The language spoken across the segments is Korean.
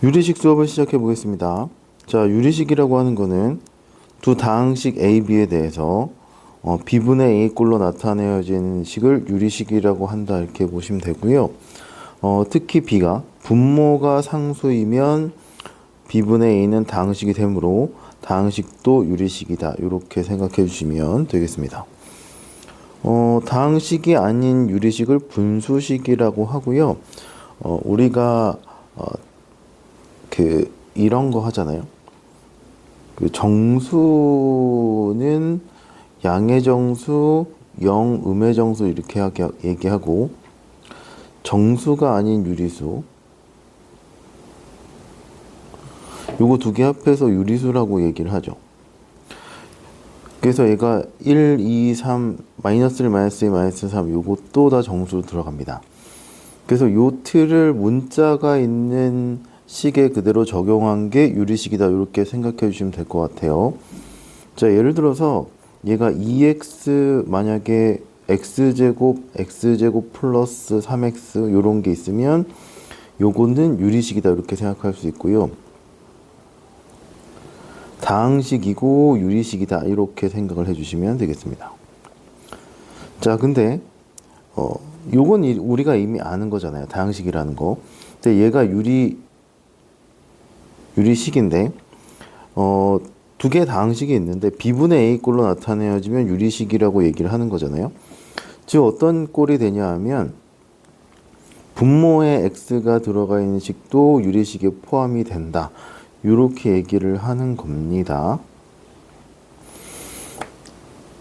유리식 수업을 시작해 보겠습니다. 자, 유리식이라고 하는 거는 두 다항식 A, B에 대해서 B분의 A 꼴로 나타내어진 식을 유리식이라고 한다 이렇게 보시면 되고요. 특히 B가 분모가 상수이면 B분의 A는 다항식이 되므로 다항식도 유리식이다 이렇게 생각해 주시면 되겠습니다. 다항식이 아닌 유리식을 분수식이라고 하고요. 우리가 이런 거 하잖아요. 정수는 양의 정수, 음의 정수 이렇게 얘기하고, 정수가 아닌 유리수, 요거 두 개 합해서 유리수라고 얘기를 하죠. 그래서 얘가 1, 2, 3, 마이너스 1, 마이너스 2, 마이너스 3 요것도 다 정수로 들어갑니다. 그래서 요 틀을 문자가 있는 식에 그대로 적용한 게 유리식이다 이렇게 생각해 주시면 될 것 같아요. 자, 예를 들어서 얘가 2x 만약에 x제곱 플러스 3x 요런 게 있으면 요거는 유리식이다 이렇게 생각할 수 있고요. 다항식이고 유리식이다 이렇게 생각을 해주시면 되겠습니다. 자, 근데 요건 우리가 이미 아는 거잖아요. 다항식이라는 거. 근데 얘가 유리식인데 두 개의 다항식이 있는데 B분의 A 꼴로 나타내어지면 유리식이라고 얘기를 하는 거잖아요. 즉 어떤 꼴이 되냐 하면 분모에 X가 들어가 있는 식도 유리식에 포함이 된다. 이렇게 얘기를 하는 겁니다.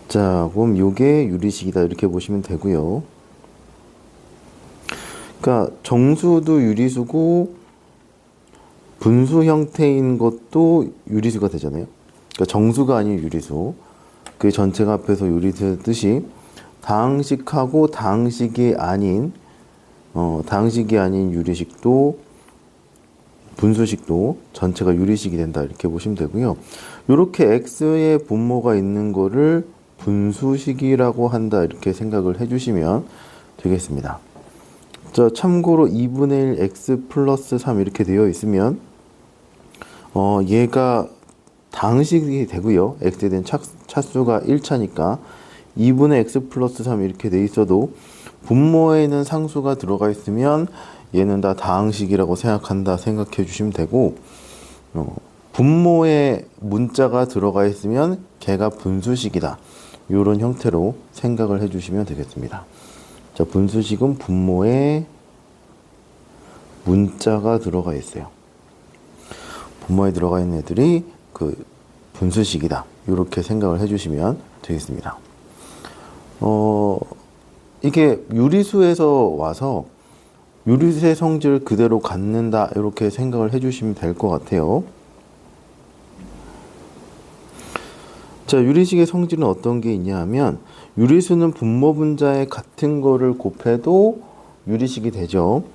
자, 그럼 요게 유리식이다 이렇게 보시면 되고요. 그러니까 정수도 유리수고 분수 형태인 것도 유리수가 되잖아요. 그러니까 정수가 아닌 유리수. 그 전체가 합해서 유리수 뜻이 다항식하고 다항식이 아닌 유리식도 분수식도 전체가 유리식이 된다 이렇게 보시면 되고요. 이렇게 x의 분모가 있는 거를 분수식이라고 한다 이렇게 생각을 해주시면 되겠습니다. 자, 참고로 2분의 1 x 플러스 3 이렇게 되어 있으면 얘가 다항식이 되고요. x에 대한 차수가 1차니까 2분의 x 플러스 3 이렇게 돼 있어도 분모에는 상수가 들어가 있으면 얘는 다 다항식이라고 생각해 주시면 되고, 분모에 문자가 들어가 있으면 걔가 분수식이다. 이런 형태로 생각을 해 주시면 되겠습니다. 자, 분수식은 분모에 문자가 들어가 있어요. 분모에 들어가 있는 애들이 그 분수식이다. 이렇게 생각을 해 주시면 되겠습니다. 이게 유리수에서 와서 유리수의 성질을 그대로 갖는다 이렇게 생각을 해주시면 될 것 같아요. 자, 유리식의 성질은 어떤 게 있냐 하면 유리수는 분모 분자의 같은 거를 곱해도 유리식이 되죠.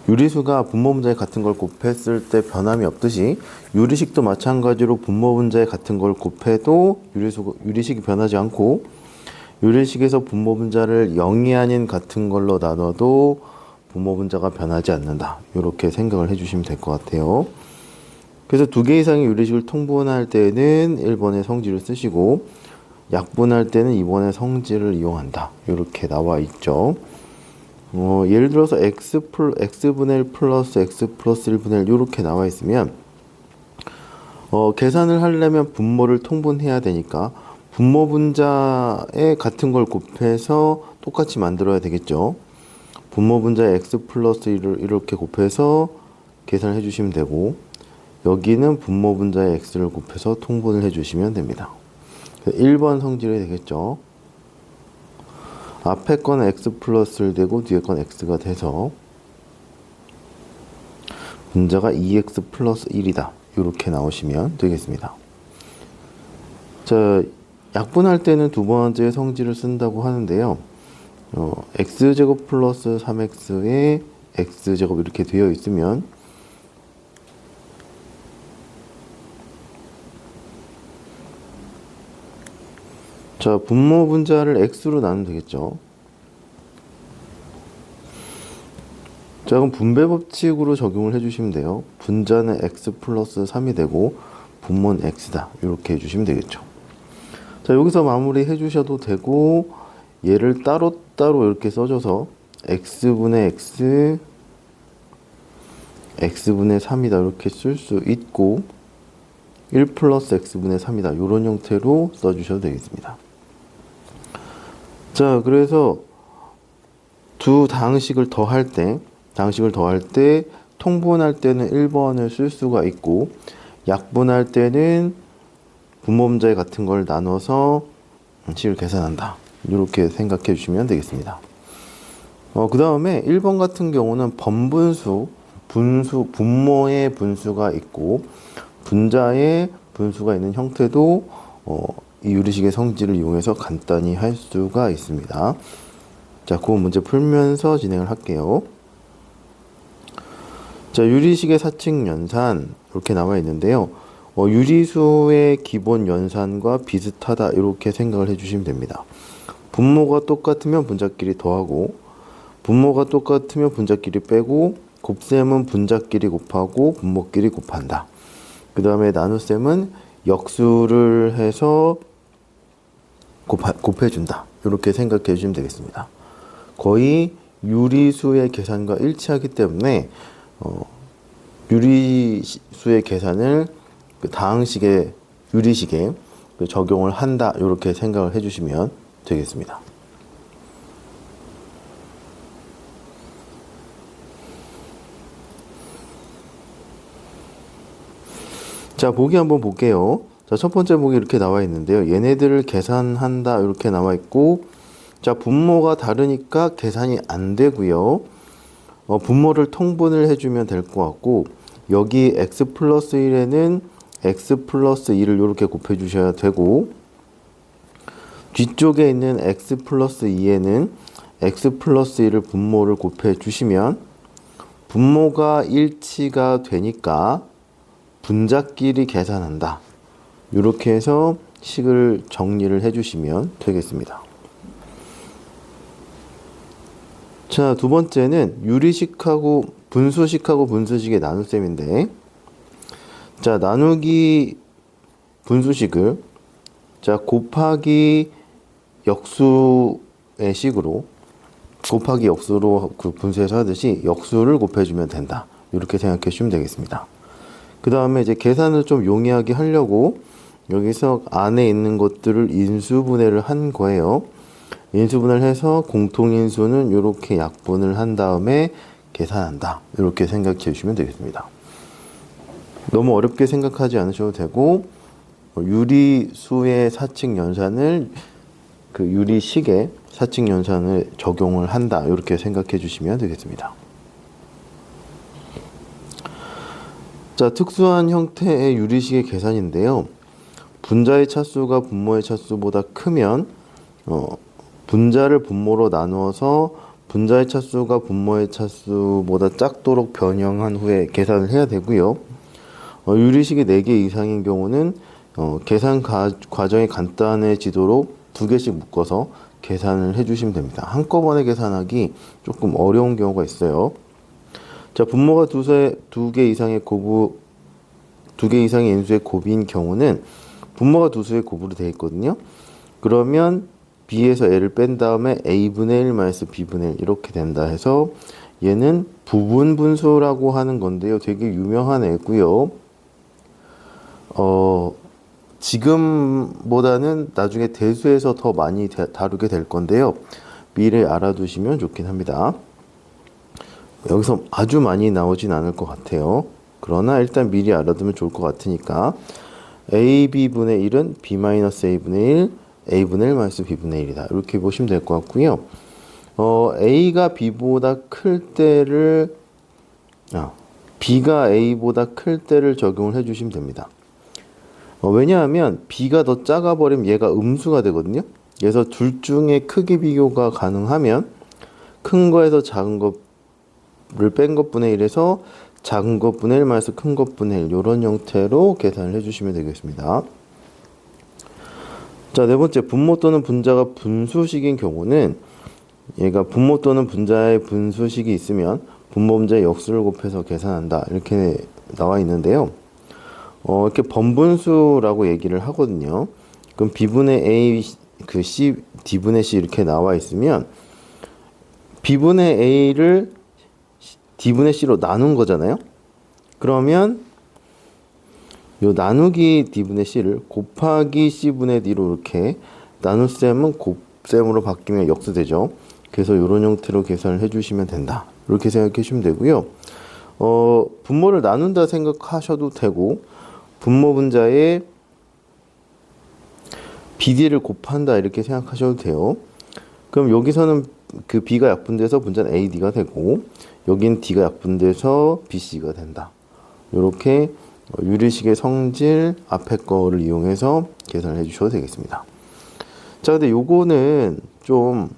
유리수가 분모 분자의 같은 걸 곱했을 때 변함이 없듯이 유리식도 마찬가지로 분모 분자의 같은 걸 곱해도 유리식이 변하지 않고, 유리식에서 분모 분자를 0이 아닌 같은 걸로 나눠도 분모 분자가 변하지 않는다. 이렇게 생각을 해주시면 될 것 같아요. 그래서 두 개 이상의 유리식을 통분할 때는 1번의 성질을 쓰시고 약분할 때는 2번의 성질을 이용한다. 이렇게 나와 있죠. 예를 들어서 x분의 1 플러스 x 플러스 1분의 1 이렇게 나와 있으면 계산을 하려면 분모를 통분해야 되니까 분모 분자에 같은 걸 곱해서 똑같이 만들어야 되겠죠. 분모 분자에 x 플러스 1을 이렇게 곱해서 계산을 해주시면 되고, 여기는 분모 분자에 x를 곱해서 통분을 해주시면 됩니다. 1번 성질이 되겠죠. 앞에 거는 x 플러스 1 되고 뒤에 건 x가 돼서 분자가 2x 플러스 1이다. 이렇게 나오시면 되겠습니다. 자, 약분할 때는 두 번째 성질을 쓴다고 하는데요. x제곱 플러스 3x에 x제곱 이렇게 되어 있으면 자, 분모 분자를 x로 나누면 되겠죠. 자, 그럼 분배 법칙으로 적용을 해주시면 돼요. 분자는 x 플러스 3이 되고 분모는 x다. 이렇게 해주시면 되겠죠. 자, 여기서 마무리 해주셔도 되고, 얘를 따로따로 이렇게 써줘서 x분의 x, x분의 3이다. 이렇게 쓸 수 있고, 1 플러스 x분의 3이다. 이런 형태로 써주셔도 되겠습니다. 자, 그래서 두 다항식을 더할 때, 통분할 때는 1번을 쓸 수가 있고, 약분할 때는 분모분자의 같은 걸 나눠서 식을 계산한다. 이렇게 생각해 주시면 되겠습니다. 그 다음에 1번 같은 경우는 번분수, 분모의 분수가 있고 분자의 분수가 있는 형태도 이 유리식의 성질을 이용해서 간단히 할 수가 있습니다. 자, 그 문제 풀면서 진행을 할게요. 자, 유리식의 사칙 연산 이렇게 나와 있는데요. 유리수의 기본 연산과 비슷하다 이렇게 생각을 해주시면 됩니다. 분모가 똑같으면 분자끼리 더하고, 분모가 똑같으면 분자끼리 빼고, 곱셈은 분자끼리 곱하고 분모끼리 곱한다. 그 다음에 나눗셈은 역수를 해서 곱해준다. 이렇게 생각해 주시면 되겠습니다. 거의 유리수의 계산과 일치하기 때문에 유리수의 계산을 그 다항식의 유리식에 적용을 한다. 이렇게 생각을 해주시면 되겠습니다. 자, 보기 한번 볼게요. 자, 첫 번째 보기 이렇게 나와 있는데요. 얘네들을 계산한다. 이렇게 나와 있고, 자, 분모가 다르니까 계산이 안 되고요. 분모를 통분을 해주면 될 것 같고, 여기 x 플러스 1에는 x 플러스 2를 이렇게 곱해 주셔야 되고, 뒤쪽에 있는 x 플러스 2에는 x 플러스 1을 분모를 곱해 주시면 분모가 일치가 되니까 분자끼리 계산한다. 이렇게 해서 식을 정리를 해주시면 되겠습니다. 자, 두 번째는 유리식하고 분수식하고 분수식의 나눗셈인데, 자, 나누기 분수식을 자 곱하기 역수의 식으로 곱하기 역수로 그 분수에서 하듯이 역수를 곱해주면 된다. 이렇게 생각해 주시면 되겠습니다. 그 다음에 이제 계산을 좀 용이하게 하려고 여기서 안에 있는 것들을 인수분해를 한 거예요. 인수분해를 해서 공통인수는 이렇게 약분을 한 다음에 계산한다. 이렇게 생각해 주시면 되겠습니다. 너무 어렵게 생각하지 않으셔도 되고, 유리수의 사칙 연산을 그 유리식의 사칙 연산을 적용을 한다. 이렇게 생각해 주시면 되겠습니다. 자, 특수한 형태의 유리식의 계산인데요. 분자의 차수가 분모의 차수보다 크면 분자를 분모로 나누어서 분자의 차수가 분모의 차수보다 작도록 변형한 후에 계산을 해야 되고요. 유리식이 4개 이상인 경우는 계산 과정이 간단해지도록 2개씩 묶어서 계산을 해주시면 됩니다. 한꺼번에 계산하기 조금 어려운 경우가 있어요. 자, 분모가 2개 이상의 인수의 곱인 경우는 분모가 2수의 곱으로 되어 있거든요. 그러면 b에서 a를 뺀 다음에 a분의 1 마이너스 b분의 1 이렇게 된다 해서 얘는 부분 분수라고 하는 건데요. 되게 유명한 애고요. 지금보다는 나중에 대수에서 더 많이 다루게 될 건데요. 미리 알아두시면 좋긴 합니다. 여기서 아주 많이 나오진 않을 것 같아요. 그러나 일단 미리 알아두면 좋을 것 같으니까 ab분의 1은 b-a분의 1, a분의 1 마이너스 b분의 1이다. 이렇게 보시면 될 것 같고요. a가 b보다 클 때를 b가 a보다 클 때를 적용을 해주시면 됩니다. 왜냐하면 b가 더 작아버리면 얘가 음수가 되거든요. 그래서 둘 중에 크기 비교가 가능하면 큰 거에서 작은 거를 뺀 것분의 1에서 작은 것분의 1 마이너스 큰 것분의 1 이런 형태로 계산을 해주시면 되겠습니다. 자, 네 번째, 분모 또는 분자가 분수식인 경우는 얘가 분모 또는 분자의 분수식이 있으면 분모분자의 역수를 곱해서 계산한다. 이렇게 나와 있는데요. 이렇게 번분수라고 얘기를 하거든요. 그럼 B분의 A, C, D분의 C 이렇게 나와 있으면 B분의 A를 D분의 C로 나눈 거잖아요. 그러면 요 나누기 D분의 C를 곱하기 C분의 D로 이렇게 나눗셈은 곱셈으로 바뀌면 역수되죠. 그래서 이런 형태로 계산을 해주시면 된다. 이렇게 생각해 주시면 되고요. 분모를 나눈다 생각하셔도 되고 분모 분자에 BD를 곱한다 이렇게 생각하셔도 돼요. 그럼 여기서는 그 B가 약분돼서 분자는 AD가 되고 여긴 D가 약분돼서 BC가 된다. 이렇게 유리식의 성질 앞에 거를 이용해서 계산을 해주셔도 되겠습니다. 자, 근데 요거는 좀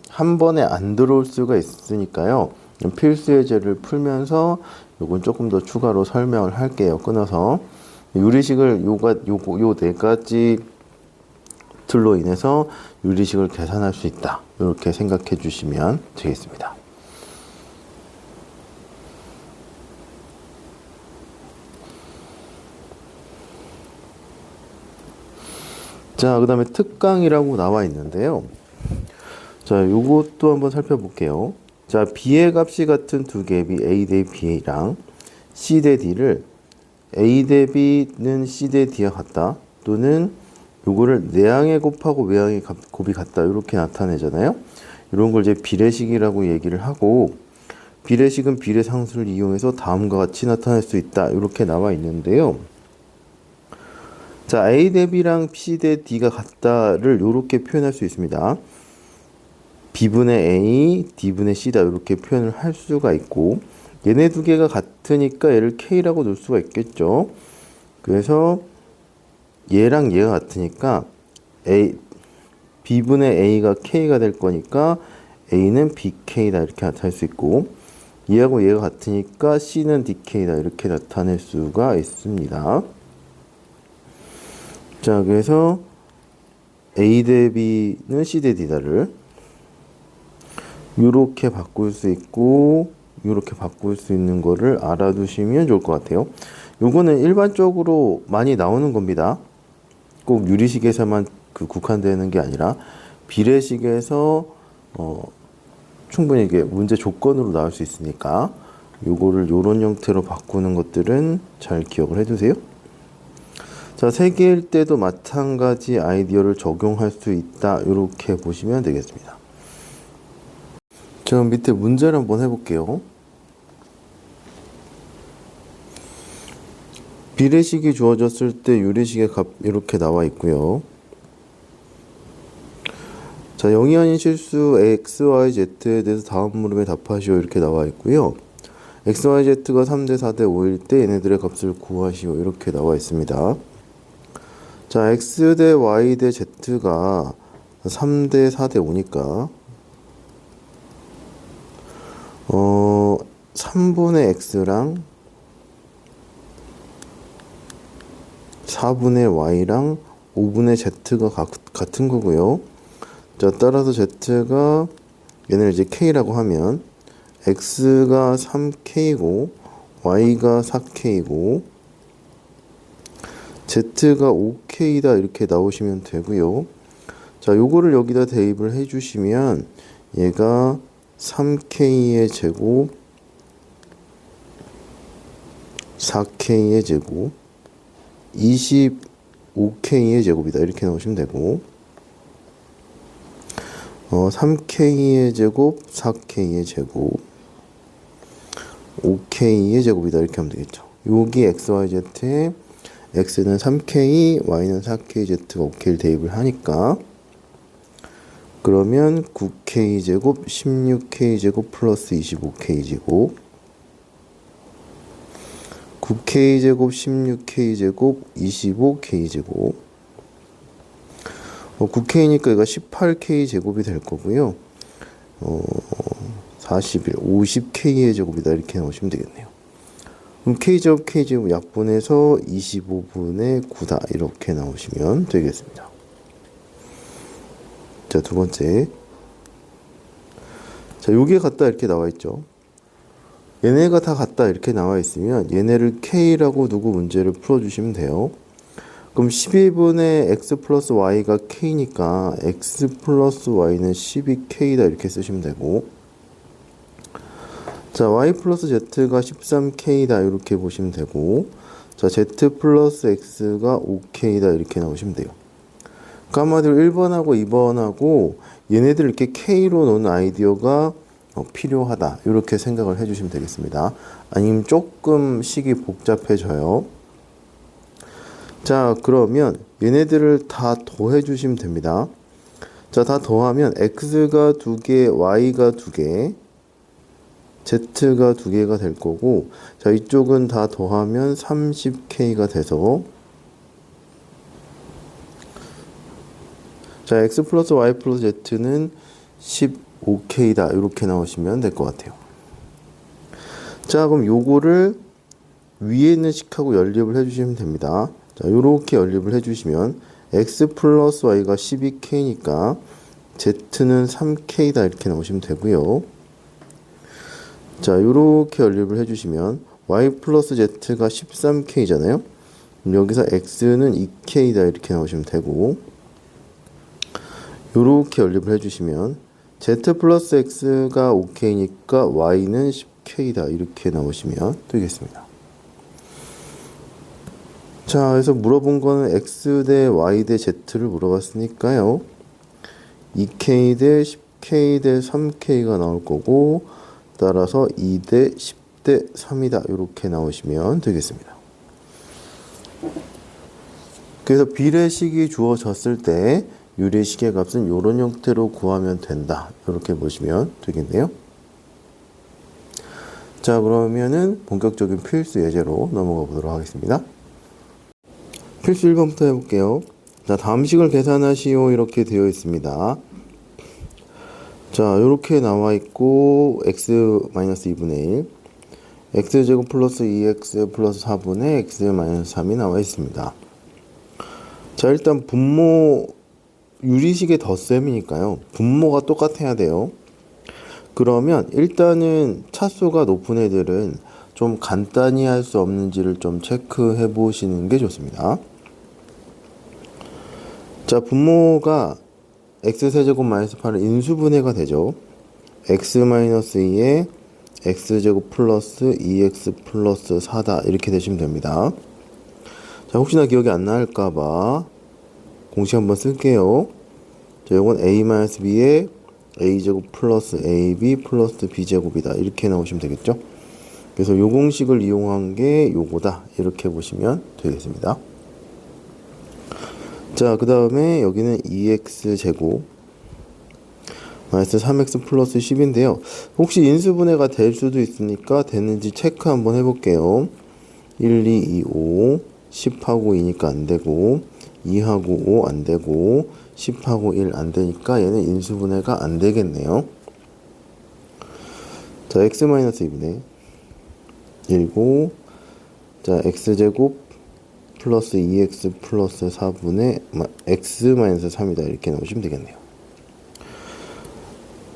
한 번에 안 들어올 수가 있으니까요. 필수 예제를 풀면서 요건 조금 더 추가로 설명을 할게요. 끊어서 유리식을 요 네 가지 틀로 인해서 유리식을 계산할 수 있다. 이렇게 생각해 주시면 되겠습니다. 자, 그 다음에 특강이라고 나와 있는데요. 자, 요것도 한번 살펴볼게요. 자, B의 값이 같은 두 갭이 A 대 B랑 C 대 D를 A 대 B는 C 대 D와 같다. 또는 요거를 내항에 곱하고 외항의 곱이 같다. 이렇게 나타내잖아요. 이런 걸 이제 비례식이라고 얘기를 하고, 비례식은 비례상수를 이용해서 다음과 같이 나타낼 수 있다. 이렇게 나와 있는데요. 자, A 대 B랑 C 대 D가 같다를 이렇게 표현할 수 있습니다. B분의 A, D분의 C다 이렇게 표현을 할 수가 있고, 얘네 두 개가 같으니까 얘를 K라고 놓을 수가 있겠죠. 그래서 얘랑 얘가 같으니까 B분의 A가 K가 될 거니까 A는 BK다 이렇게 나타낼 수 있고, 얘하고 얘가 같으니까 C는 DK다 이렇게 나타낼 수가 있습니다. 자, 그래서 A 대 B는 C 대 D다를 이렇게 바꿀 수 있고 이렇게 바꿀 수 있는 거를 알아두시면 좋을 것 같아요. 요거는 일반적으로 많이 나오는 겁니다. 꼭 유리식에서만 국한되는 게 아니라 비례식에서 충분히 이게 문제 조건으로 나올 수 있으니까 요거를 요런 형태로 바꾸는 것들은 잘 기억을 해두세요. 자, 세 개일 때도 마찬가지 아이디어를 적용할 수 있다. 이렇게 보시면 되겠습니다. 자, 밑에 문제를 한번 해볼게요. 비례식이 주어졌을 때 유리식의 값 이렇게 나와 있고요. 자, 0이 아닌 실수 x, y, z에 대해서 다음 물음에 답하시오 이렇게 나와 있고요. x, y, z가 3대 4대 5일 때 얘네들의 값을 구하시오 이렇게 나와 있습니다. 자, x 대 y 대 z가 3대 4대 5니까 3분의 x랑 4분의 y랑 5분의 z가 같은 거고요. 자, 따라서 z가 얘네를 이제 k라고 하면 x가 3k고 y가 4k고 z가 5k다 이렇게 나오시면 되고요. 자, 요거를 여기다 대입을 해주시면 얘가 3k의 제곱 4k의 제곱 25k의 제곱이다 이렇게 나오시면 되고 3k의 제곱 4k의 제곱 5k의 제곱이다 이렇게 하면 되겠죠. 여기 xyz에 x는 3k, y는 4k, z가 5k를 대입을 하니까 그러면 9k 제곱 16k 제곱 플러스 25k 제곱 9k 제곱 16k 제곱 25k 제곱 9k니까 얘가 18k 제곱이 될 거고요. 41, 50k의 제곱이다 이렇게 나오시면 되겠네요. 그럼 k제곱 k제곱 약분해서 25분의 9다 이렇게 나오시면 되겠습니다. 자, 두 번째. 자, 요게 같다 이렇게 나와 있죠. 얘네가 다 같다 이렇게 나와 있으면 얘네를 K라고 두고 문제를 풀어주시면 돼요. 그럼 12분의 X 플러스 Y가 K니까 X 플러스 Y는 12K다 이렇게 쓰시면 되고, 자 Y 플러스 Z가 13K다 이렇게 보시면 되고, 자 Z 플러스 X가 5K다 이렇게 나오시면 돼요. 그러니까 한마디로 1번하고 2번하고 얘네들 이렇게 K로 놓은 아이디어가 필요하다 이렇게 생각을 해주시면 되겠습니다. 아니면 조금 식이 복잡해져요. 자 그러면 얘네들을 다 더해 주시면 됩니다. 자 다 더하면 X가 2개, Y가 2개, Z가 2개가 될 거고, 자 이쪽은 다 더하면 30K가 돼서, 자 X 플러스 Y 플러스 Z는 15K다 이렇게 나오시면 될 것 같아요. 자 그럼 요거를 위에 있는 식하고 연립을 해주시면 됩니다. 자 요렇게 연립을 해주시면 X 플러스 Y가 12K니까 Z는 3K다 이렇게 나오시면 되고요. 자 요렇게 연립을 해주시면 Y 플러스 Z가 13K잖아요. 여기서 X는 2K다 이렇게 나오시면 되고, 요렇게 연립을 해주시면 Z 플러스 X가 5K니까 Y는 10K다 이렇게 나오시면 되겠습니다. 자 그래서 물어본 거는 X 대 Y 대 Z를 물어봤으니까요, 2K 대 10K 대 3K가 나올 거고, 따라서 2 대 10 대 3이다 이렇게 나오시면 되겠습니다. 그래서 비례식이 주어졌을 때 유리식의 값은 이런 형태로 구하면 된다 이렇게 보시면 되겠네요. 자 그러면은 본격적인 필수 예제로 넘어가 보도록 하겠습니다. 필수 1번부터 해볼게요. 자 다음 식을 계산하시오 이렇게 되어 있습니다. 자 이렇게 나와 있고 x-2분의 1, x제곱 플러스 2x 플러스 4분의 x-3이 나와 있습니다. 자 일단 분모, 유리식의 덧셈이니까요 분모가 똑같아야 돼요. 그러면 일단은 차수가 높은 애들은 좀 간단히 할 수 없는지를 좀 체크해 보시는 게 좋습니다. 자 분모가 x세제곱 마이너스 8은 인수분해가 되죠. x-2에 x제곱 플러스 2x 플러스 4다 이렇게 되시면 됩니다. 자 혹시나 기억이 안 날까봐 공식 한번 쓸게요. 자 요건 a-b에 a제곱 플러스 ab 플러스 b제곱이다 이렇게 나오시면 되겠죠. 그래서 요 공식을 이용한 게 요거다 이렇게 보시면 되겠습니다. 자 그 다음에 여기는 2x제곱 마이너스 3x 플러스 10인데요 혹시 인수분해가 될 수도 있으니까 되는지 체크 한번 해볼게요. 1, 2, 2, 5 10하고 2니까 안되고, 2하고 5 안되고, 10하고 1 안되니까 얘는 인수분해가 안되겠네요. 자 x-2분의 1고, 자 x제곱 플러스 2x 플러스 4분의 x-3이다 이렇게 나오시면 되겠네요.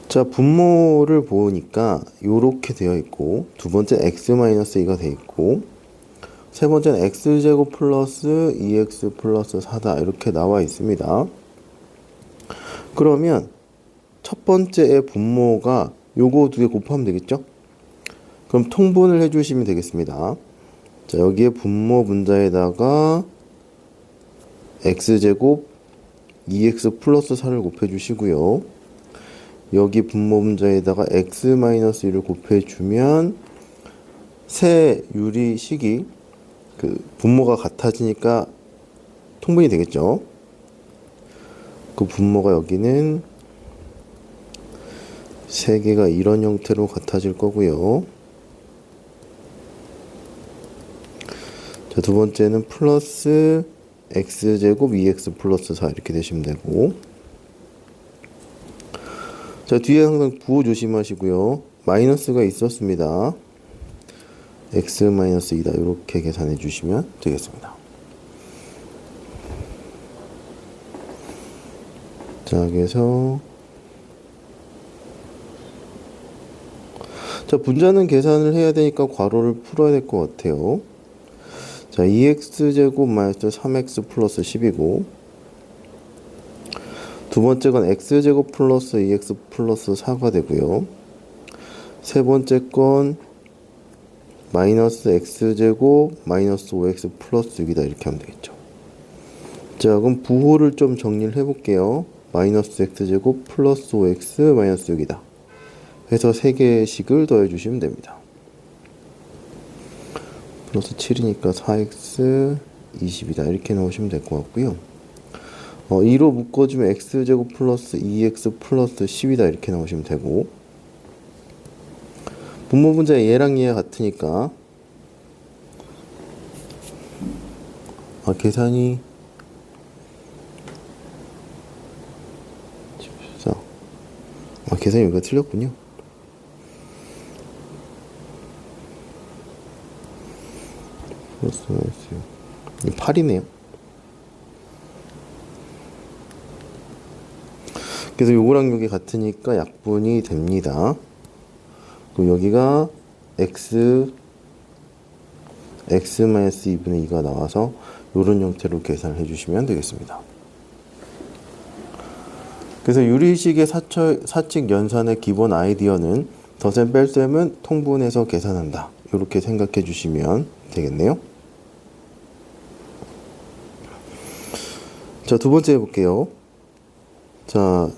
자 분모를 보니까 요렇게 되어 있고, 두 번째 x-2가 되어 있고, 세 번째는 x제곱 플러스 2x 플러스 4다 이렇게 나와 있습니다. 그러면 첫 번째의 분모가 요거 두 개 곱하면 되겠죠? 그럼 통분을 해주시면 되겠습니다. 자 여기에 분모 분자에다가 x제곱 2x 플러스 4를 곱해주시고요. 여기 분모 분자에다가 x-1을 곱해주면 새 유리식이 그 분모가 같아지니까 통분이 되겠죠. 그 분모가 여기는 세 개가 이런 형태로 같아질 거고요. 자, 두 번째는 플러스 x제곱 2x 플러스 4 이렇게 되시면 되고, 자 뒤에 항상 부호 조심하시고요. 마이너스가 있었습니다. x-2다 이렇게 계산해 주시면 되겠습니다. 자 그래서 자, 분자는 계산을 해야 되니까 괄호를 풀어야 될 것 같아요. 자, 2x제곱 마이너스 3x 플러스 10이고, 두 번째 건 x제곱 플러스 2x 플러스 4가 되고요. 세 번째 건 마이너스 x제곱 마이너스 5x 플러스 6이다. 이렇게 하면 되겠죠. 자, 그럼 부호를 좀 정리를 해볼게요. 마이너스 x제곱 플러스 5x 마이너스 6이다. 해서 3개의 식을 더해주시면 됩니다. 플러스 7이니까 4x 20이다. 이렇게 넣으시면 될 것 같고요. 2로 묶어주면 x제곱 플러스 2x 플러스 10이다. 이렇게 넣으시면 되고, 분모분자 얘랑 얘가 같으니까 계산이 계산이 여기가 틀렸군요. 플러스 8이네요. 그래서 요거랑 요게 같으니까 약분이 됩니다. 그럼 여기가 x-2분의 2가 나와서 요런 형태로 계산을 해주시면 되겠습니다. 그래서 유리식의 사칙 연산의 기본 아이디어는 덧셈 뺄셈은 통분해서 계산한다. 이렇게 생각해 주시면 되겠네요. 자, 두 번째 해볼게요. 자,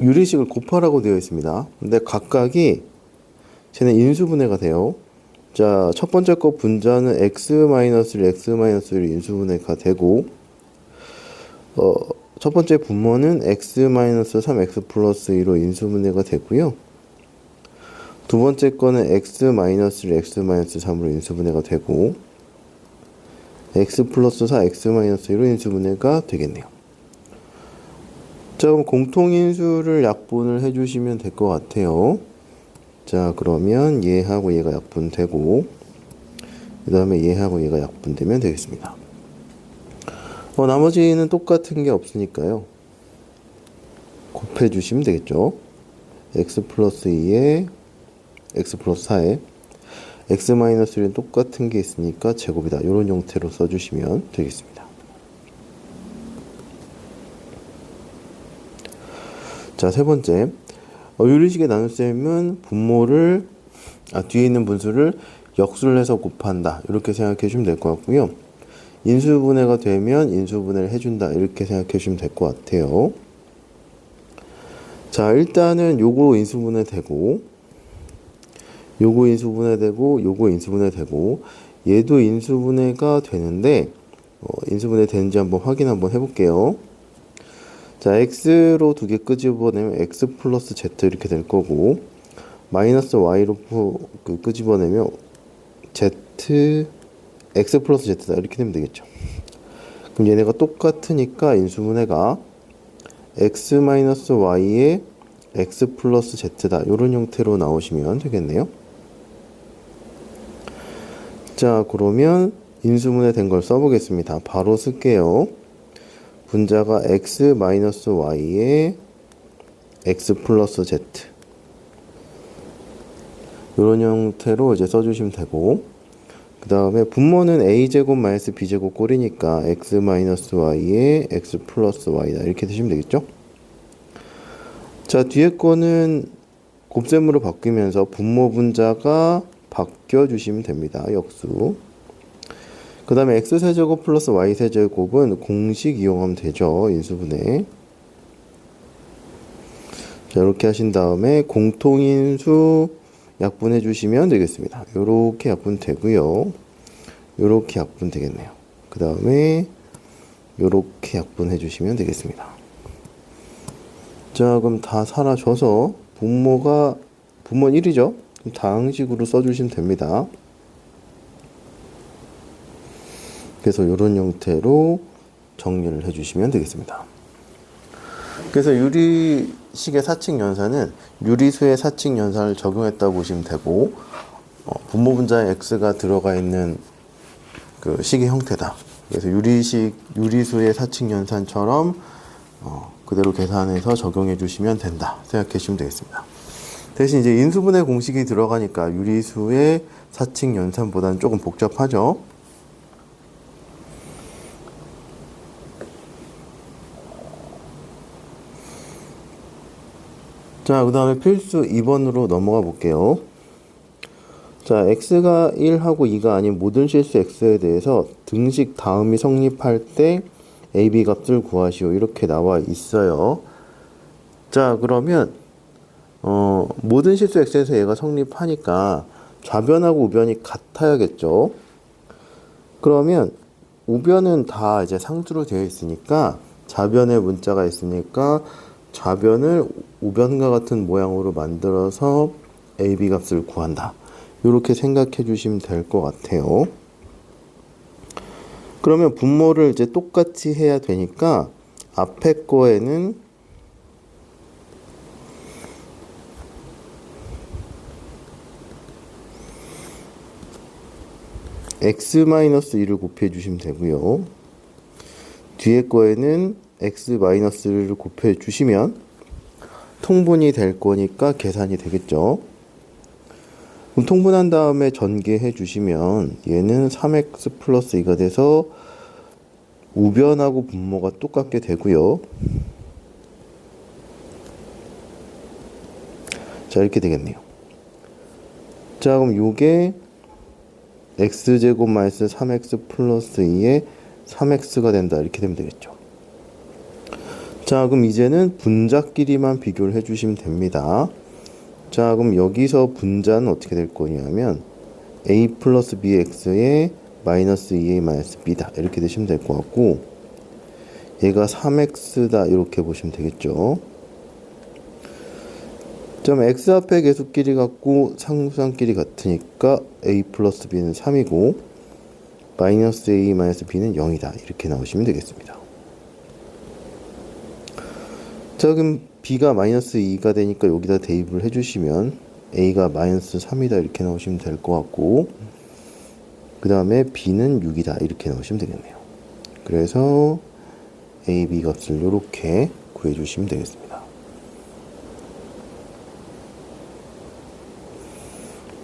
유리식을 곱하라고 되어 있습니다. 근데 각각이 쟤는 인수분해가 돼요. 자, 첫 번째 거 분자는 x-1 인수분해가 되고, 첫 번째 분모는 x-3x 플러스 2로 인수분해가 되고요. 두 번째 거는 x-1, x-3으로 인수분해가 되고, x 플러스 4, x-1로 인수분해가 되겠네요. 자, 그럼 공통인수를 약분을 해주시면 될 것 같아요. 자, 그러면 얘하고 얘가 약분되고, 그 다음에 얘하고 얘가 약분되면 되겠습니다. 나머지는 똑같은 게 없으니까요. 곱해주시면 되겠죠. x 플러스 2에 x 플러스 4에 x 마이너스 1은 똑같은 게 있으니까 제곱이다. 이런 형태로 써주시면 되겠습니다. 자, 세 번째. 유리식의 나눗셈은 분모를 뒤에 있는 분수를 역수를 해서 곱한다. 이렇게 생각해 주시면 될 것 같고요. 인수분해가 되면 인수분해를 해준다. 이렇게 생각해 주시면 될 것 같아요. 자, 일단은 요거 인수분해 되고, 요거 인수분해 되고, 요거 인수분해 되고, 얘도 인수분해가 되는데, 인수분해 되는지 한번 확인 한번 해볼게요. 자, x로 두 개 끄집어내면 x 플러스 z 이렇게 될 거고, 마이너스 y로 끄집어내면 z x 플러스 z다. 이렇게 되면 되겠죠. 그럼 얘네가 똑같으니까 인수분해가 x 마이너스 y에 x 플러스 z다. 이런 형태로 나오시면 되겠네요. 자, 그러면 인수분해 된 걸 써보겠습니다. 바로 쓸게요. 분자가 x 마이너스 y에 x 플러스 z. 이런 형태로 이제 써주시면 되고, 그 다음에 분모는 a제곱 마이너스 b제곱 꼴이니까 x 마이너스 y에 x 플러스 y다. 이렇게 드시면 되겠죠? 자, 뒤에 거는 곱셈으로 바뀌면서 분모 분자가 바뀌어주시면 됩니다. 역수. 그 다음에 x세제곱 플러스 y세제곱은 공식 이용하면 되죠. 인수분해. 자, 이렇게 하신 다음에 공통인수 약분해 주시면 되겠습니다. 요렇게 약분되고요. 요렇게 약분되겠네요. 그 다음에 요렇게 약분해 주시면 되겠습니다. 자, 그럼 다 사라져서 분모는 1이죠. 다항식으로 써주시면 됩니다. 그래서 요런 형태로 정리를 해주시면 되겠습니다. 그래서 유리식의 사칙연산은 유리수의 사칙연산을 적용했다고 보시면 되고, 분모 분자에 x가 들어가 있는 그 식의 형태다. 그래서 유리수의 사칙연산처럼 그대로 계산해서 적용해 주시면 된다 생각해 주시면 되겠습니다. 대신 이제 인수분해 공식이 들어가니까 유리수의 사칙 연산보다는 조금 복잡하죠. 자, 그 다음에 필수 2번으로 넘어가 볼게요. 자, x가 1하고 2가 아닌 모든 실수 x에 대해서 등식 다음이 성립할 때 a, b 값을 구하시오. 이렇게 나와 있어요. 자, 그러면 모든 실수 x에서 얘가 성립하니까 좌변하고 우변이 같아야겠죠. 그러면 우변은 다 이제 상수로 되어 있으니까 좌변에 문자가 있으니까 좌변을 우변과 같은 모양으로 만들어서 a, b 값을 구한다. 이렇게 생각해 주시면 될 것 같아요. 그러면 분모를 이제 똑같이 해야 되니까 앞에 거에는 x-2를 곱해 주시면 되고요. 뒤에 거에는 x-를 곱해 주시면 통분이 될 거니까 계산이 되겠죠. 그럼 통분한 다음에 전개해 주시면 얘는 3x 플러스 2가 돼서 우변하고 분모가 똑같게 되고요. 자, 이렇게 되겠네요. 자, 그럼 요게 x제곱 마이너스 3x 플러스 2에 3x가 된다. 이렇게 되면 되겠죠. 자, 그럼 이제는 분자끼리만 비교를 해주시면 됩니다. 자, 그럼 여기서 분자는 어떻게 될 거냐면 a 플러스 bx에 마이너스 2a 마이너스 b다. 이렇게 되시면 될 것 같고 얘가 3x다. 이렇게 보시면 되겠죠. 점 x 앞에 계수끼리 같고 상수항끼리 같으니까 a 플러스 b는 3이고 마이너스 a 마이너스 b는 0이다. 이렇게 나오시면 되겠습니다. 자, 그럼 b가 마이너스 2가 되니까 여기다 대입을 해주시면 a가 마이너스 3이다. 이렇게 나오시면 될 것 같고 그 다음에 b는 6이다. 이렇게 나오시면 되겠네요. 그래서 a, b 값을 이렇게 구해주시면 되겠습니다.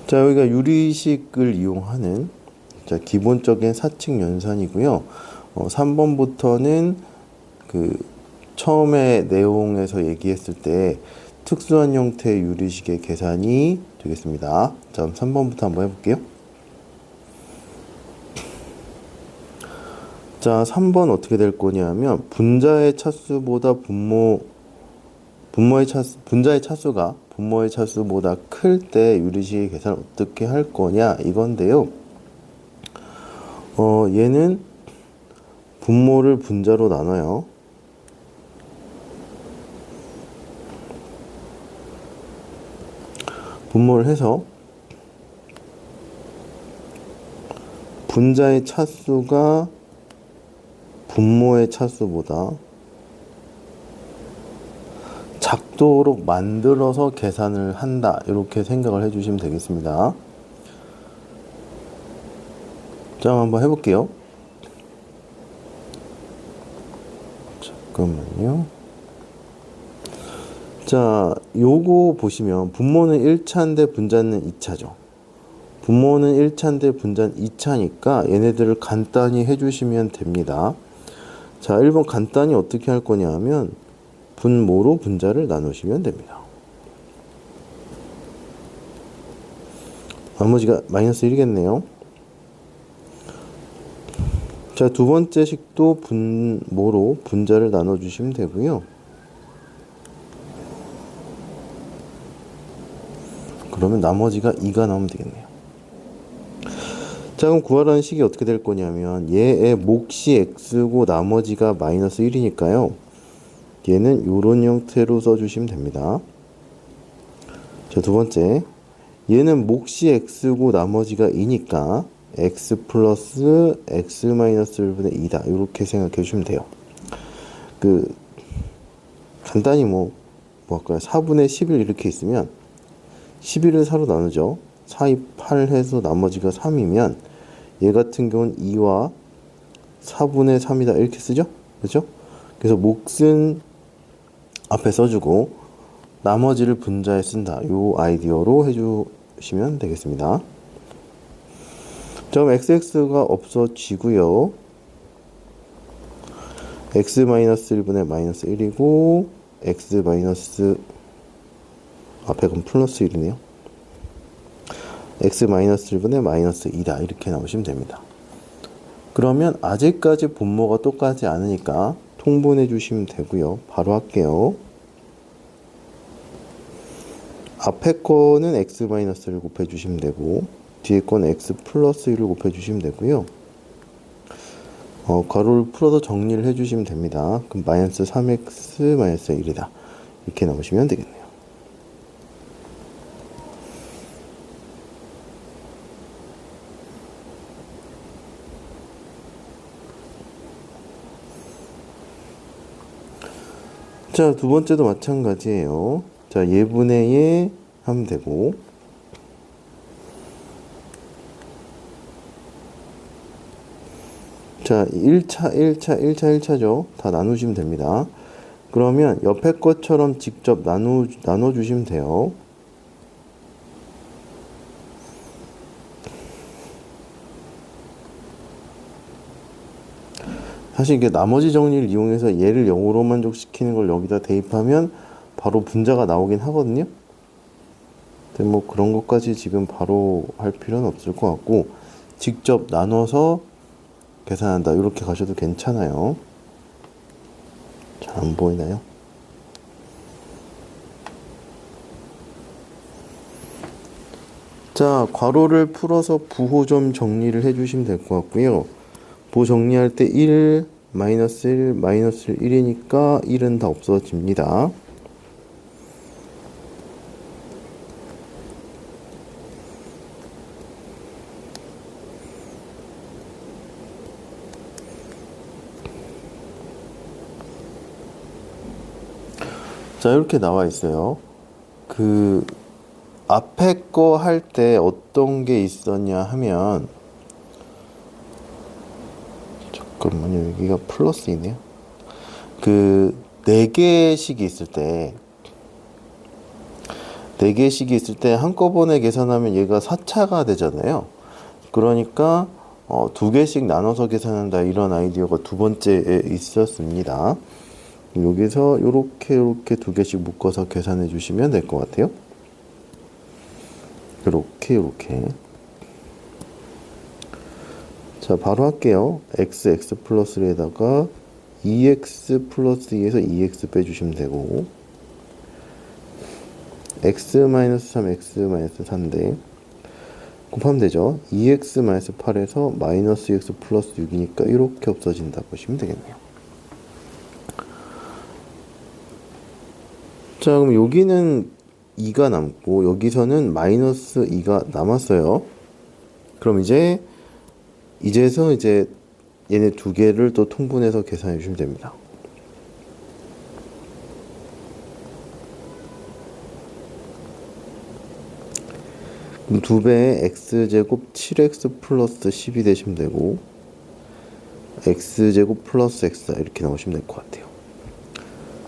자, 여기가 유리식을 이용하는 자, 기본적인 사칙 연산이고요. 3번부터는 그 처음에 내용에서 얘기했을 때 특수한 형태의 유리식의 계산이 되겠습니다. 자, 그럼 3번부터 한번 해볼게요. 자, 3번 어떻게 될 거냐면 분자의 차수보다 분자의 차수가 분모의 차수보다 클 때 유리식의 계산을 어떻게 할 거냐 이건데요. 얘는 분모를 분자로 나눠요. 분모를 해서 분자의 차수가 분모의 차수보다 작도록 만들어서 계산을 한다. 이렇게 생각을 해주시면 되겠습니다. 자, 한번 해볼게요. 잠깐만요. 자, 요거 보시면 분모는 1차인데 분자는 2차죠. 분모는 1차인데 분자는 2차니까 얘네들을 간단히 해주시면 됩니다. 자, 1번 간단히 어떻게 할 거냐 하면 분모로 분자를 나누시면 됩니다. 나머지가 마이너스 1이겠네요. 자, 두 번째 식도 분모로 분자를 나눠주시면 되고요. 그러면 나머지가 2가 나오면 되겠네요. 자, 그럼 구하라는 식이 어떻게 될 거냐면 얘의 몫이 x고 나머지가 마이너스 1이니까요. 얘는 이런 형태로 써주시면 됩니다. 자, 두 번째 얘는 몫이 x고 나머지가 2니까 x 플러스 x 마이너스 1분의 2다. 이렇게 생각해 주시면 돼요. 간단히 뭐 할까요? 4분의 11 이렇게 있으면 11을 4로 나누죠. 4, 2, 8 해서 나머지가 3이면 얘 같은 경우는 2와 4분의 3이다. 이렇게 쓰죠. 그렇죠? 그래서 몫은 앞에 써주고 나머지를 분자에 쓴다. 요 아이디어로 해주시면 되겠습니다. 자, 그럼 xx가 없어지고요. x-1분의 마이너스 1이고 x 마이너스 앞에 그럼 플러스 1이네요. x-1분의 마이너스 2다. 이렇게 나오시면 됩니다. 그러면 아직까지 분모가 똑같지 않으니까 통분해 주시면 되고요. 바로 할게요. 앞에 거는 x-를 곱해 주시면 되고 뒤에 거는 x 플러스 1을 곱해 주시면 되고요. 괄호를 풀어서 정리를 해 주시면 됩니다. 그럼 마이너스 3x 마이너스 1이다. 이렇게 나오시면 되겠네요. 자, 두 번째도 마찬가지예요. 자, 예분의 예 하면 되고 자, 1차죠. 다 나누시면 됩니다. 그러면 옆에 것처럼 직접 나눠주시면 돼요. 사실 이게 나머지 정리를 이용해서 얘를 0으로 만족시키는 걸 여기다 대입하면 바로 분자가 나오긴 하거든요. 근데 뭐 그런 것까지 지금 바로 할 필요는 없을 것 같고 직접 나눠서 계산한다. 이렇게 가셔도 괜찮아요. 잘 안 보이나요? 자, 괄호를 풀어서 부호 좀 정리를 해주시면 될 것 같고요. 부호 정리할 때 1, 마이너스 1, 마이너스 1이니까 1은 다 없어집니다. 자, 이렇게 나와 있어요. 그 앞에 거 할 때 어떤 게 있었냐 하면 잠깐만요. 여기가 플러스이네요. 그 4개씩이 있을 때 4개씩이 있을 때 한꺼번에 계산하면 얘가 4차가 되잖아요. 그러니까 2개씩 나눠서 계산한다. 이런 아이디어가 두 번째에 있었습니다. 여기서 요렇게 2개씩 묶어서 계산해 주시면 될 것 같아요. 요렇게 자, 바로 할게요. x 플러스에다가 2x 플러스 2에서 2x 빼주시면 되고 x 마이너스 3, x 마이너스 4인데 곱하면 되죠. 2x 마이너스 8에서 마이너스 2x 플러스 6이니까 이렇게 없어진다 보시면 되겠네요. 자, 그럼 여기는 2가 남고 여기서는 마이너스 2가 남았어요. 그럼 이제서 얘네 두 개를 또 통분해서 계산해 주시면 됩니다. 그럼 2배에 x제곱 7x 플러스 10이 되시면 되고 x제곱 플러스 x 이렇게 나오시면 될 것 같아요.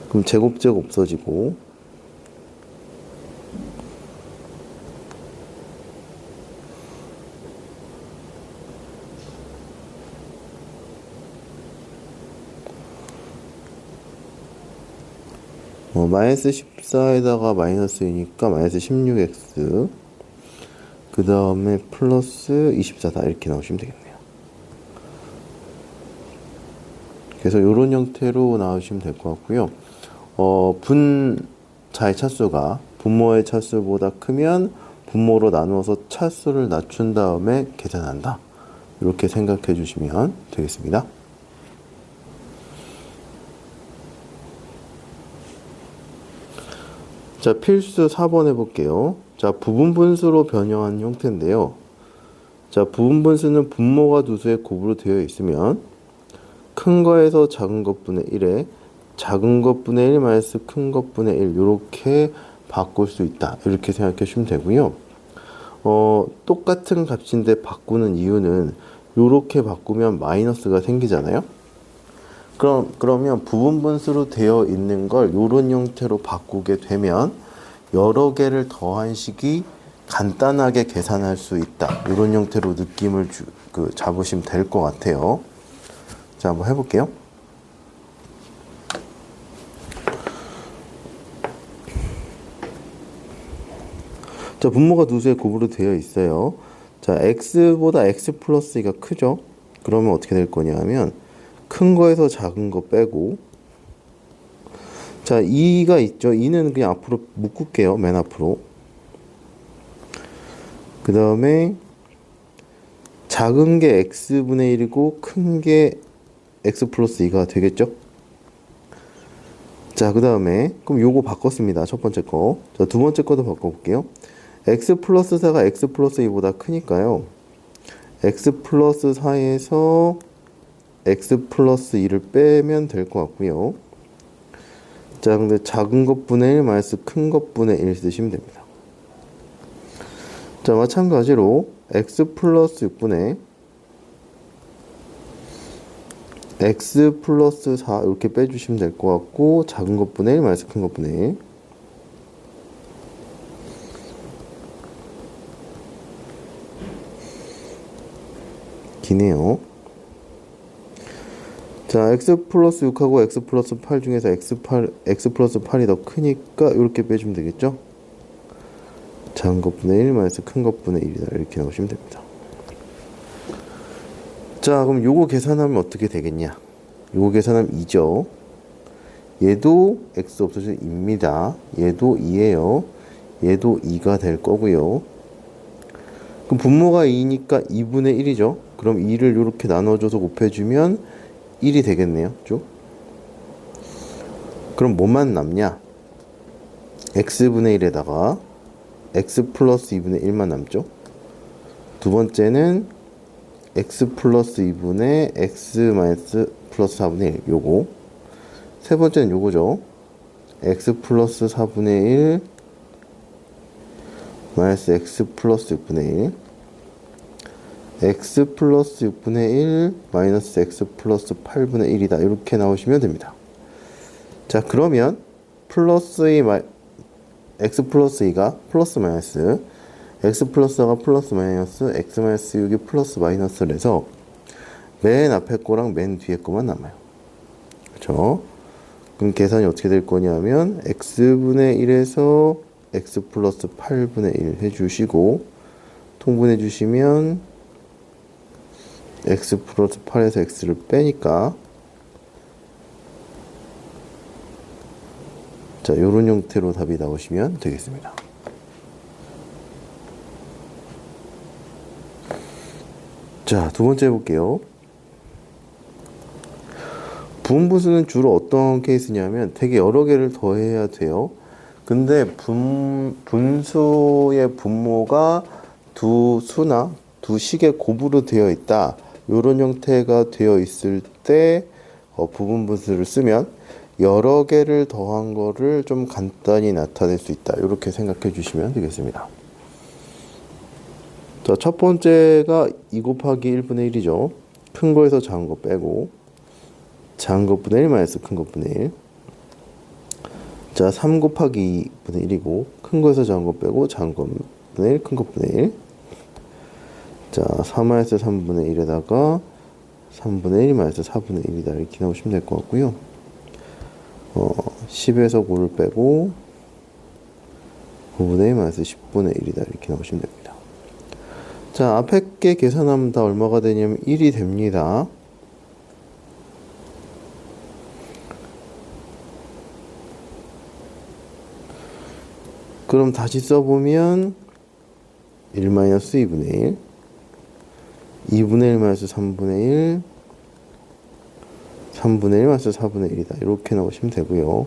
그럼 제곱 없어지고 마이너스 14에다가 마이너스이니까 마이너스 16x 그 다음에 플러스 24다 이렇게 나오시면 되겠네요. 그래서 이런 형태로 나오시면 될 것 같고요. 분자의 차수가 분모의 차수보다 크면 분모로 나누어서 차수를 낮춘 다음에 계산한다. 이렇게 생각해 주시면 되겠습니다. 자, 필수 4번 해볼게요. 자, 부분분수로 변형한 형태인데요. 자, 부분분수는 분모가 두 수의 곱으로 되어 있으면 큰 거에서 작은 것분의 1에 작은 것분의 1 마이너스 큰 것분의 1 이렇게 바꿀 수 있다. 이렇게 생각해 주시면 되고요. 똑같은 값인데 바꾸는 이유는 이렇게 바꾸면 마이너스가 생기잖아요. 그러면 부분분수로 되어 있는 걸 이런 형태로 바꾸게 되면 여러 개를 더한 식이 간단하게 계산할 수 있다. 이런 형태로 느낌을 잡으시면 될 것 같아요. 자, 한번 해볼게요. 자, 분모가 두 수의 곱으로 되어 있어요. 자, x보다 x 플러스 2가 크죠? 그러면 어떻게 될 거냐 하면 큰 거에서 작은 거 빼고, 자, 2가 있죠? 2는 그냥 앞으로 묶을게요. 맨 앞으로. 그 다음에 작은 게 x분의 1이고 큰 게 x 플러스 2가 되겠죠? 자, 그 다음에 그럼 요거 바꿨습니다. 첫 번째 거. 자, 두 번째 거도 바꿔볼게요. x 플러스 4가 x 플러스 2보다 크니까요. x 플러스 4에서 x 플러스 2를 빼면 될 것 같고요. 자, 근데 작은 것분의 1 마이너스 큰 것분의 1 쓰시면 됩니다. 자, 마찬가지로 x 플러스 6분의 x 플러스 4 이렇게 빼주시면 될 것 같고, 작은 것분의 1 마이너스 큰 것분의 1. 기네요. 자, x 플러스 6하고 x 플러스 8 중에서 x 플러스 8이 더 크니까 이렇게 빼주면 되겠죠? 작은 것분의 1 마이너스 큰 것분의 1이다. 이렇게 나오시면 됩니다. 자, 그럼 요거 계산하면 어떻게 되겠냐? 요거 계산하면 2죠. 얘도 x 없어지면 2입니다. 얘도 2예요. 얘도 2가 될 거고요. 그럼 분모가 2니까 2분의 1이죠. 그럼 2를 이렇게 나눠줘서 곱해주면 1이 되겠네요. 쭉. 그럼 뭐만 남냐? x분의 1에다가 x 플러스 2분의 1만 남죠. 두 번째는 x 플러스 2분의 x 마이너스 플러스 4분의 1 요거. 세 번째는 요거죠. x 플러스 4분의 1 마이너스 x 플러스 6분의 1 x 플러스 6분의 1 마이너스 x 플러스 8분의 1이다. 이렇게 나오시면 됩니다. 자, 그러면 플러스 2 x 플러스 2가 플러스 마이너스 x 플러스 4가 플러스 마이너스 x 마이너스 6이 플러스 마이너스를 해서 맨 앞에 거랑 맨 뒤에 거만 남아요. 그렇죠? 그럼 계산이 어떻게 될 거냐면 x분의 1에서 x 플러스 8분의 1 해주시고 통분해 주시면 x 플러스 8에서 x를 빼니까, 자, 요런 형태로 답이 나오시면 되겠습니다. 자, 두 번째 해볼게요. 부분분수는 주로 어떤 케이스냐면 되게 여러 개를 더해야 돼요. 근데 분수의 분모가 두 수나 두 식의 곱으로 되어 있다. 이런 형태가 되어 있을 때 부분분수를 쓰면 여러 개를 더한 거를 좀 간단히 나타낼 수 있다. 이렇게 생각해 주시면 되겠습니다. 자, 첫 번째가 2 곱하기 1분의 1이죠. 큰 거에서 작은 거 빼고, 작은 것분의 1 마이너스 큰 것분의 1. 자, 3 곱하기 2분의 1이고 큰 거에서 작은 거 빼고 작은 것분의 1 큰 것분의 1. 자, 4 마이너스 3분의 1에다가 3분의 1 마이너스 4분의 1이다. 이렇게 나오시면 될 것 같고요. 10에서 9를 빼고 9분의 1 마이너스 10분의 1이다. 이렇게 나오시면 됩니다. 자, 앞에 게 계산하면 다 얼마가 되냐면 1이 됩니다. 그럼 다시 써보면 1 마이너스 2분의 1 2분의 1 마이너스 3분의 1 3분의 1 마이너스 4분의 1이다. 이렇게 나오시면 되고요.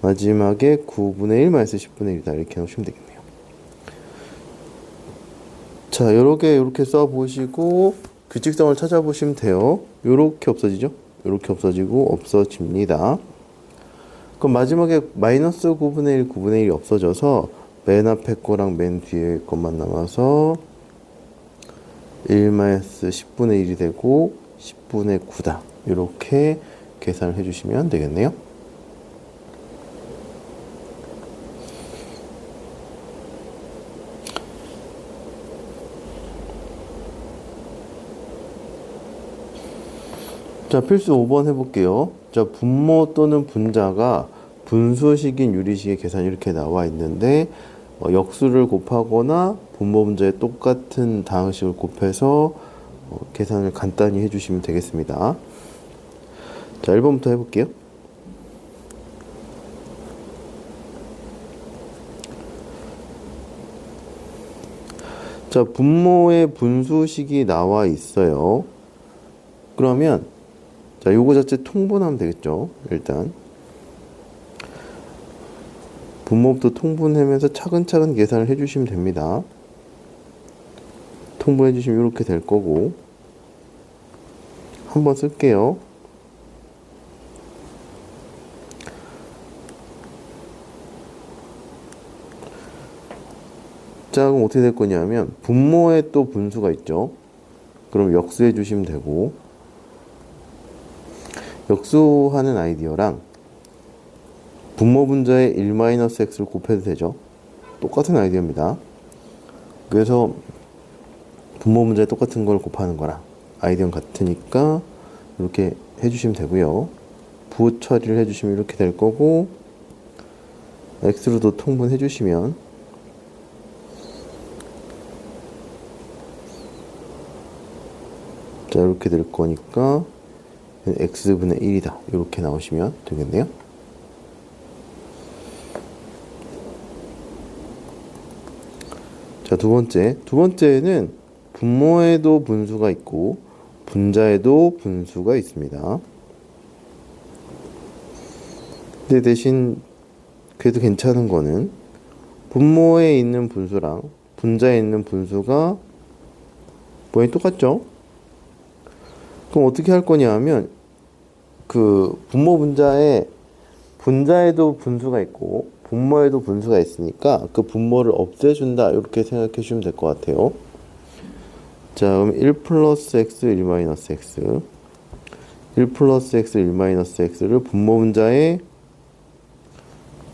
마지막에 9분의 1 마이너스 10분의 1이다. 이렇게 나오시면 되겠네요. 자, 여러 개 이렇게 써보시고 규칙성을 찾아보시면 돼요. 이렇게 없어지죠? 이렇게 없어지고 없어집니다. 그럼 마지막에 마이너스 9분의 1, 9분의 1이 없어져서 맨 앞에 거랑 맨 뒤에 것만 남아서 1 마이너스 10분의 1이 되고 10분의 9다. 이렇게 계산을 해주시면 되겠네요. 자, 필수 5번 해볼게요. 자, 분모 또는 분자가 분수식인 유리식의 계산이 이렇게 나와 있는데 역수를 곱하거나 분모 분자의 똑같은 다항식을 곱해서 계산을 간단히 해주시면 되겠습니다. 자, 1번부터 해볼게요. 자, 분모의 분수식이 나와 있어요. 그러면 자, 요거 자체 통분하면 되겠죠. 일단 분모부터 통분하면서 차근차근 계산을 해주시면 됩니다. 통분해주시면 이렇게 될 거고, 한번 쓸게요. 자, 그럼 어떻게 될 거냐면 분모에 또 분수가 있죠. 그럼 역수해 주시면 되고, 역수하는 아이디어랑 분모 분자의 1-x를 곱해도 되죠. 똑같은 아이디어입니다. 그래서 분모 분자에 똑같은 걸 곱하는 거랑 아이디어는 같으니까 이렇게 해주시면 되고요. 부호 처리를 해주시면 이렇게 될 거고, x로도 통분해 주시면 자, 이렇게 될 거니까 x분의 1이다 이렇게 나오시면 되겠네요. 자, 두 번째는 분모에도 분수가 있고 분자에도 분수가 있습니다. 근데 대신 그래도 괜찮은 거는 분모에 있는 분수랑 분자에 있는 분수가 모양이 똑같죠? 그럼 어떻게 할 거냐 하면 그 분모 분자에도 분수가 있고 분모에도 분수가 있으니까 그 분모를 없애준다 이렇게 생각해 주시면 될 것 같아요. 자, 그럼 1 플러스 x 1 마이너스 x 1 플러스 x 1 마이너스 x를 분모 분자에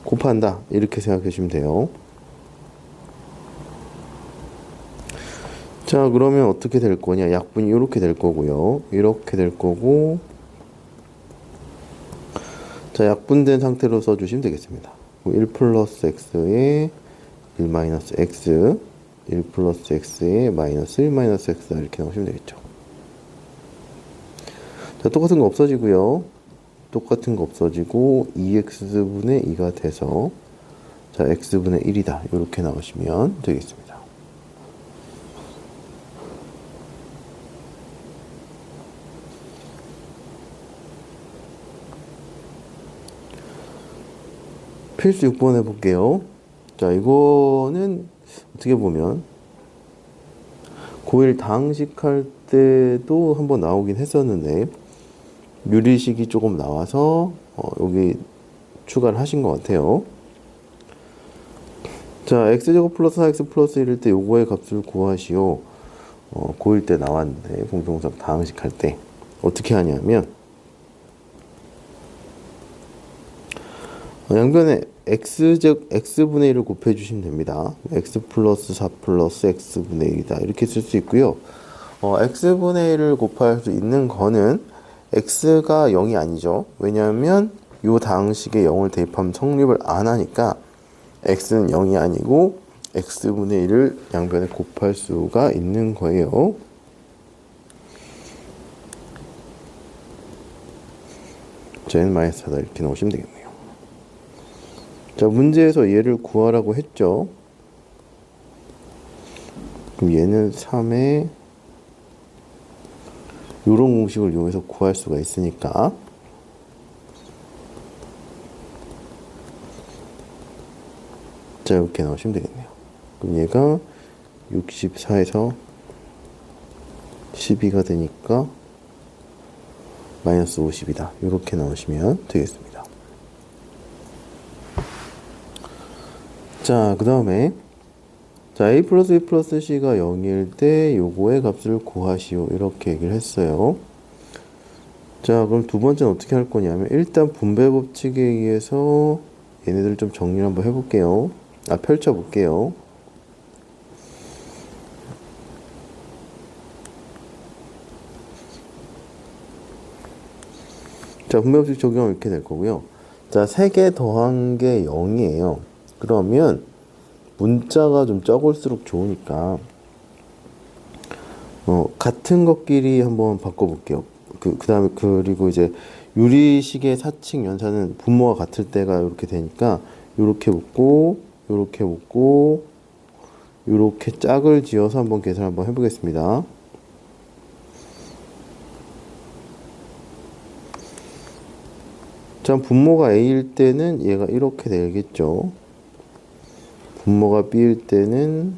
곱한다 이렇게 생각해 주시면 돼요. 자, 그러면 어떻게 될 거냐, 약분이 이렇게 될 거고요, 이렇게 될 거고, 자, 약분된 상태로 써주시면 되겠습니다. 1 플러스 x에 1 마이너스 x 1 플러스 x에 마이너스 1 마이너스 x 이렇게 나오시면 되겠죠. 자, 똑같은 거 없어지고요, 똑같은 거 없어지고 2x분의 2가 돼서 자, x분의 1이다 이렇게 나오시면 되겠습니다. 필수 6번 해볼게요. 자, 이거는 어떻게 보면 고1 다항식 할 때도 한번 나오긴 했었는데 유리식이 조금 나와서 여기 추가를 하신 것 같아요. 자, x제곱 플러스 4x 플러스 1일 때 요거의 값을 구하시오. 고1 때 나왔는데 공통사 다항식 할 때 어떻게 하냐면 양변에 x분의 1을 곱해주시면 됩니다. x 플러스 4 플러스 x분의 1이다 이렇게 쓸 수 있고요. x분의 1을 곱할 수 있는 거는 x가 0이 아니죠. 왜냐하면 이 다항식에 0을 대입하면 성립을 안 하니까 x는 0이 아니고 x분의 1을 양변에 곱할 수가 있는 거예요. 는 마이너스 4다 이렇게 나오시면 되겠네요. 자, 문제에서 얘를 구하라고 했죠. 그럼 얘는 3에 요런 공식을 이용해서 구할 수가 있으니까 자, 이렇게 나오시면 되겠네요. 그럼 얘가 64에서 12가 되니까 마이너스 50이다 이렇게 나오시면 되겠습니다. 자, 그 다음에 자, a 플러스 b 플러스 c가 0일 때 요거의 값을 구하시오 이렇게 얘기를 했어요. 자, 그럼 두 번째는 어떻게 할 거냐면 일단 분배 법칙에 의해서 얘네들 좀 정리를 한번 해볼게요. 펼쳐 볼게요. 자, 분배법칙 적용하면 이렇게 될 거고요. 자, 3개 더한 게 0이에요. 그러면 문자가 좀 적을수록 좋으니까 같은 것끼리 한번 바꿔볼게요. 그 다음에 그리고 이제 유리식의 사칙 연산은 분모가 같을 때가 이렇게 되니까 이렇게 묶고 이렇게 묶고 이렇게 짝을 지어서 한번 계산 한번 해보겠습니다. 자, 분모가 A일 때는 얘가 이렇게 되겠죠. 분모가 B일 때는,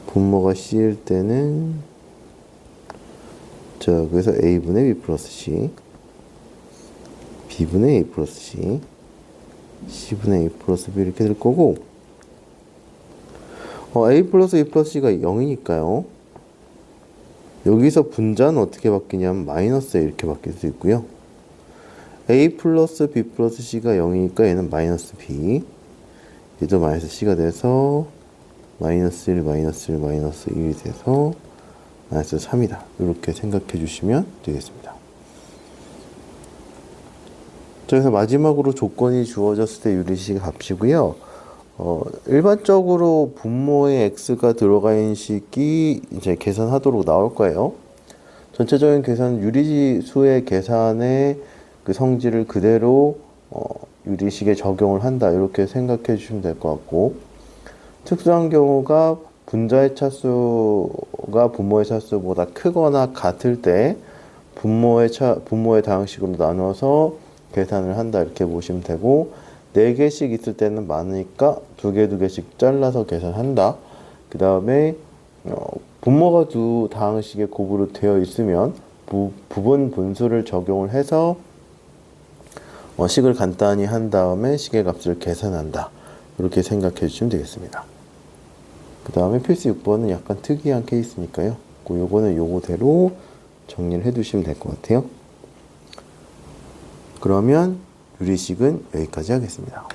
분모가 C일 때는, 자, 그래서 A분의 B 플러스 C, B분의 A 플러스 C, C분의 A 플러스 B 이렇게 될 거고, A 플러스 A 플러스 C가 0이니까요. 여기서 분자는 어떻게 바뀌냐면 마이너스 A 이렇게 바뀔 수 있고요. A 플러스 B 플러스 C가 0이니까 얘는 마이너스 B, 얘도 마이너스 C가 돼서 마이너스 1, 마이너스 1, 마이너스 1이 돼서 마이너스 3이다. 이렇게 생각해 주시면 되겠습니다. 그래서 마지막으로 조건이 주어졌을 때 유리식 값이고요. 일반적으로 분모에 x가 들어가 있는 식이 이제 계산하도록 나올 거예요. 전체적인 계산 유리수의 계산의 그 성질을 그대로 유리식에 적용을 한다. 이렇게 생각해 주시면 될 것 같고, 특수한 경우가 분자의 차수가 분모의 차수보다 크거나 같을 때 분모의 다항식으로 나눠서 계산을 한다. 이렇게 보시면 되고, 4개씩 있을 때는 많으니까 2개씩 잘라서 계산한다. 그 다음에 분모가 두 다항식에 곱으로 되어 있으면 부분 분수를 적용을 해서 식을 간단히 한 다음에 식의 값을 계산한다. 이렇게 생각해 주시면 되겠습니다. 그 다음에 필수 6번은 약간 특이한 케이스니까요. 요거는 요거대로 정리를 해 두시면 될 것 같아요. 그러면 유리식은 여기까지 하겠습니다.